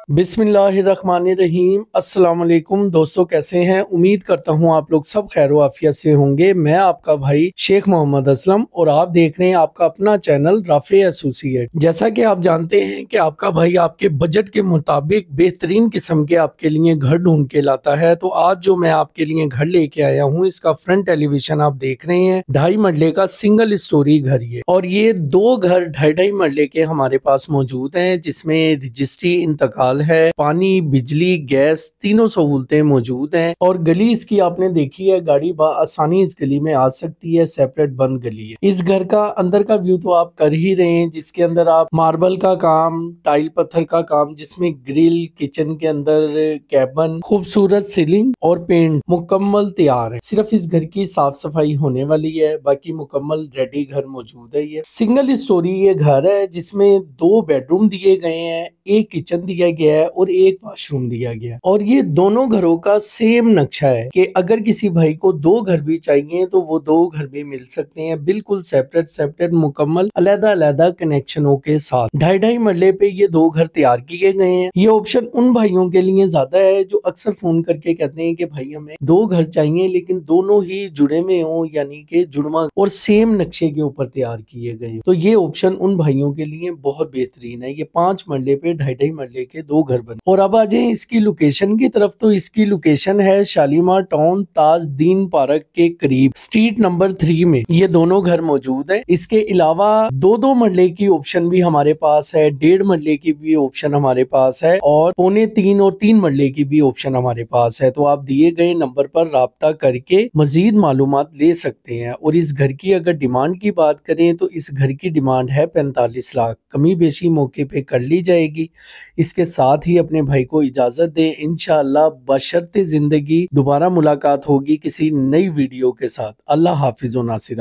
बिस्मिल्लाहिर्रहमानिर्रहीम। अस्सलाम वालेकुम दोस्तों, कैसे हैं? उम्मीद करता हूं आप लोग सब खैर आफियत से होंगे। मैं आपका भाई शेख मोहम्मद असलम और आप देख रहे हैं आपका अपना चैनल राफे एसोसिएट। जैसा कि आप जानते हैं कि आपका भाई आपके बजट के मुताबिक बेहतरीन किस्म के आपके लिए घर ढूंढ के लाता है। तो आज जो मैं आपके लिए घर लेके आया हूँ, इसका फ्रंट एलिवेशन आप देख रहे हैं। 2.5 मरले का सिंगल स्टोरी घर ये, और ये दो घर 2.5 मरले के हमारे पास मौजूद हैं, जिसमें रजिस्ट्री इंतकाल है, पानी बिजली गैस तीनों सहूलतें मौजूद हैं। और गली इसकी आपने देखी है, गाड़ी आसानी इस गली में आ सकती है, सेपरेट बंद गली है। इस घर का अंदर का व्यू तो आप कर ही रहे हैं, जिसके अंदर आप मार्बल का काम, टाइल पत्थर का काम, जिसमें ग्रिल, किचन के अंदर कैबन, खूबसूरत सीलिंग और पेंट मुकम्मल तैयार है। सिर्फ इस घर की साफ सफाई होने वाली है, बाकी मुकम्मल रेडी घर मौजूद है। ये सिंगल स्टोरी ये घर है, जिसमें 2 बेडरूम दिए गए हैं, एक किचन दिया गया है और एक वॉशरूम दिया गया है। और ये दोनों घरों का सेम नक्शा है कि अगर किसी भाई को 2 घर भी चाहिए तो वो 2 घर भी मिल सकते हैं, बिल्कुल सेपरेट मुकम्मल अलग-अलग कनेक्शनों के साथ। 2.5 मरले पे ये 2 घर तैयार किए गए हैं। ये ऑप्शन उन भाइयों के लिए ज्यादा है जो अक्सर फोन करके कहते हैं कि भाई हमें 2 घर चाहिए लेकिन दोनों ही जुड़े में हो, यानी कि जुड़वा और सेम नक्शे के ऊपर तैयार किए गए। तो ये ऑप्शन उन भाइयों के लिए बहुत बेहतरीन है। ये 5 मरले पे 2.5 मरले के 2 घर बने। और अब आ जाए इसकी लोकेशन की तरफ, तो इसकी लोकेशन है शालीमार टाउन ताज दीन पार्क के करीब, स्ट्रीट नंबर 3 में ये दोनों घर मौजूद है। इसके अलावा 2-2 मरले की ऑप्शन भी हमारे पास है, 1.5 मरले की भी ऑप्शन हमारे पास है, और 2.25 और 3 मरले की भी ऑप्शन हमारे पास है। तो आप दिए गए नंबर पर राब्ता करके मजीद मालूमात ले सकते हैं। और इस घर की अगर डिमांड की बात करें तो इस घर की डिमांड है 45 लाख। कमी बेशी मौके पे कर ली जाएगी। इसके साथ ही अपने भाई को इजाजत दें, इंशाअल्लाह बशर्ते जिंदगी दोबारा मुलाकात होगी किसी नई वीडियो के साथ। अल्लाह हाफिज व नासिर।